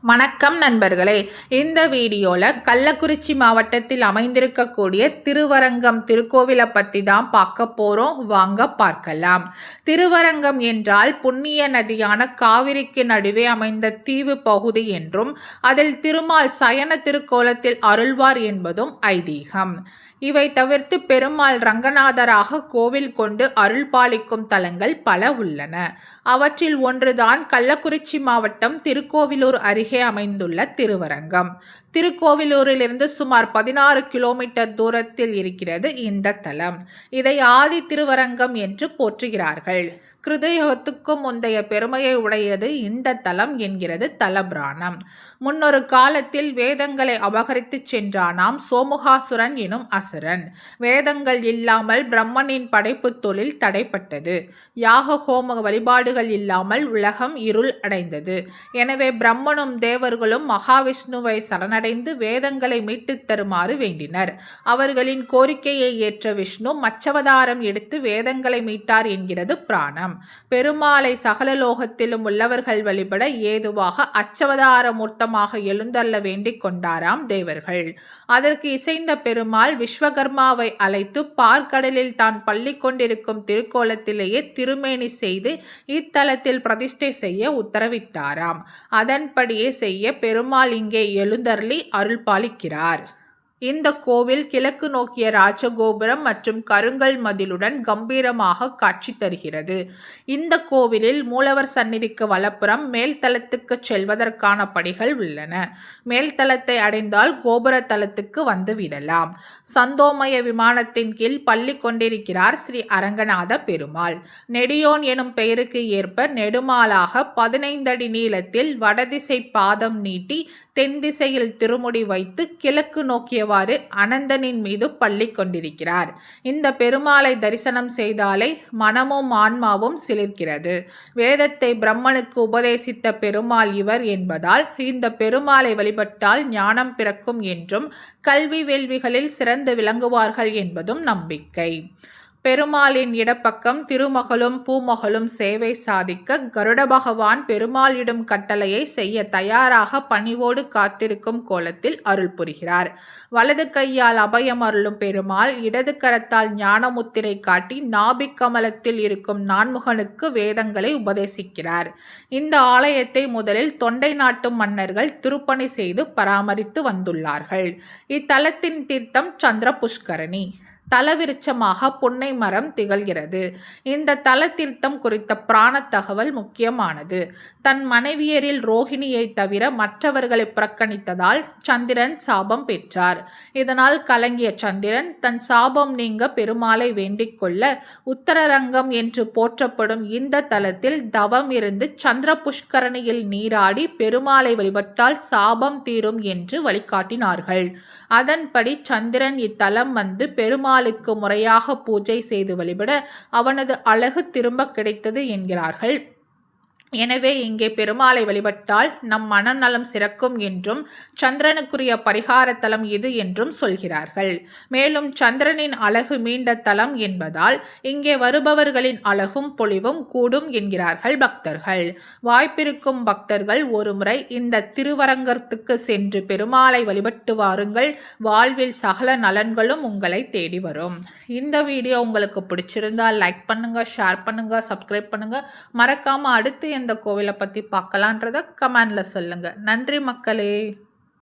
வணக்கம் நண்பர்களே. இந்த வீடியோவில் கள்ளக்குறிச்சி மாவட்டத்தில் அமைந்திருக்கக்கூடிய திருவரங்கம் திருக்கோவிலை பற்றி தான் பார்க்க போகிறோம். வாங்க பார்க்கலாம். திருவரங்கம் என்றால் புண்ணிய நதியான காவிரிக்கு நடுவே அமைந்த தீவு பகுதி என்றும் அதில் திருமால் சயன திருக்கோலத்தில் அருள்வார் என்பதும் ஐதீகம். இவை தவிர்த்து பெருமாள் ரங்கநாதராக கோவில் கொண்டு அருள் பாலிக்கும் தலங்கள் பல உள்ளன. அவற்றில் ஒன்றுதான் கள்ளக்குறிச்சி மாவட்டம் திருக்கோவிலூர் அருகே அமைந்துள்ள திருவரங்கம். திருக்கோவிலூரிலிருந்து சுமார் 16 கிலோமீட்டர் தூரத்தில் இருக்கிறது இந்த தலம். இதை ஆதி திருவரங்கம் என்று போற்றுகிறார்கள். கிருதயுகத்துக்கும் முந்தைய பெருமையை உடையது இந்த தலம் என்கிறது தலபுராணம். முன்னொரு காலத்தில் வேதங்களை அபகரித்து சென்றானாம் சோமுகாசுரன் எனும் அசுரன். வேதங்கள் இல்லாமல் பிரம்மனின் படைப்பு தொழில் தடைப்பட்டது. யாக ஹோம வழிபாடுகள் இல்லாமல் உலகம் இருள் அடைந்தது. எனவே பிரம்மனும் தேவர்களும் மகாவிஷ்ணுவை சரணடைந்து வேதங்களை மீட்டுத் தருமாறு வேண்டினர். அவர்களின் கோரிக்கையை ஏற்ற விஷ்ணு மச்சவதாரம் எடுத்து வேதங்களை மீட்டார் என்கிறது புராணம். பெருமாளை சகல லோகத்திலும் உள்ளவர்கள் வழிபட ஏதுவாக அச்சவதார மூர்த்தமாக எழுந்தள்ள வேண்டிக் கொண்டாராம் தேவர்கள். அதற்கு இசைந்த பெருமாள் விஸ்வகர்மாவை அழைத்து பார்க்கடலில் தான் பள்ளி கொண்டிருக்கும் திருக்கோலத்திலேயே திருமேனி செய்து இத்தலத்தில் பிரதிஷ்டை செய்ய உத்தரவிட்டாராம். அதன்படியே செய்ய பெருமாள் இங்கே எழுந்தருளி அருள் பாலிக்கிறார். இந்த கோவில் கிழக்கு நோக்கிய ராஜகோபுரம் மற்றும் கருங்கல் மதிலுடன் கம்பீரமாக காட்சி தருகிறது. இந்த கோவிலில் மூலவர் சந்நிதிக்கு வலப்புறம் மேல்தளத்துக்கு செல்வதற்கான படிகள் உள்ளன. மேல்தளத்தை அடைந்தால் கோபுர தளத்துக்கு வந்து விடலாம். சந்தோமய விமானத்தின் கீழ் பள்ளி கொண்டிருக்கிறார் ஸ்ரீ அரங்கநாத பெருமாள். நெடியோன் எனும் பெயருக்கு ஏற்ப நெடுமாலாக 15 அடி நீளத்தில் வடதிசை பாதம் நீட்டி தென் திசையில் திருமுடி வைத்து கிழக்கு நோக்கியவாறு அனந்தனின் மீது பள்ளி கொண்டிருக்கிறார். இந்த பெருமாளை தரிசனம் செய்தாலே மனமும் ஆன்மாவும் சிலிர்க்கிறது. வேதத்தை பிரம்மனுக்கு உபதேசித்த பெருமாள் இவர் என்பதால் இந்த பெருமாளை வழிபட்டால் ஞானம் பிறக்கும் என்றும் கல்வி வேள்விகளில் சிறந்து விளங்குவார்கள் என்பதும் நம்பிக்கை. பெருமாளின் இடப்பக்கம் திருமகளும் பூமகளும் சேவை சாதிக்க கருட பகவான் பெருமாளிடும் கட்டளையை செய்ய தயாராக பணிவோடு காத்திருக்கும் கோலத்தில் அருள் புரிகிறார். வலது கையால் அபயம் அருளும் பெருமாள் இடது கரத்தால் ஞானமுத்திரை காட்டி நாபிக் கமலத்தில் இருக்கும் நான்முகனுக்கு வேதங்களை உபதேசிக்கிறார். இந்த ஆலயத்தை முதலில் தொண்டை நாட்டு மன்னர்கள் திருப்பணி செய்து பராமரித்து வந்துள்ளார்கள். இத்தலத்தின் தீர்த்தம் சந்திர புஷ்கரணி. தலவிருட்சமாக புன்னை மரம் திகழ்கிறது. இந்த தல தீர்த்தம் குறித்த புராண தகவல் முக்கியமானது. தன் மனைவியரில் ரோஹிணியை தவிர மற்றவர்களை புறக்கணித்ததால் சந்திரன் சாபம் பெற்றார். இதனால் கலங்கிய சந்திரன் தன் சாபம் நீங்க பெருமாளை வேண்டிக் கொள்ள உத்தரரங்கம் என்று போற்றப்படும் இந்த தலத்தில் தவம் இருந்து சந்திர புஷ்கரணியில் நீராடி பெருமாளை வழிபட்டால் சாபம் தீரும் என்று வழிகாட்டினார்கள். அதன்படி சந்திரன் இத்தலம் வந்து பெருமாளுக்கு முறையாக பூஜை செய்து வழிபட அவனது அழகு திரும்ப கிடைத்தது என்கிறார்கள். எனவே இங்கே பெருமாளை வழிபட்டால் நம் மனநலம் சிறக்கும் என்றும் சந்திரனுக்குரிய பரிகார தலம் இது என்றும் சொல்கிறார்கள். மேலும் சந்திரனின் அழகு மீண்ட தலம் என்பதால் இங்கே வருபவர்களின் அழகும் பொலிவும் கூடும் என்கிறார்கள் பக்தர்கள். வாய்ப்பிருக்கும் பக்தர்கள் ஒருமுறை இந்த திருவரங்கத்துக்கு சென்று பெருமாளை வழிபட்டு வாருங்கள். வாழ்வில் சகல நலன்களும் உங்களை தேடி வரும். இந்த வீடியோ உங்களுக்கு பிடிச்சிருந்தால் லைக் பண்ணுங்க, ஷேர் பண்ணுங்க, சப்ஸ்கிரைப் பண்ணுங்க. மறக்காம அடுத்து எந்த கோவிலை பற்றி பார்க்கலான்றதை கமெண்ட்ல சொல்லுங்க. நன்றி மக்களே.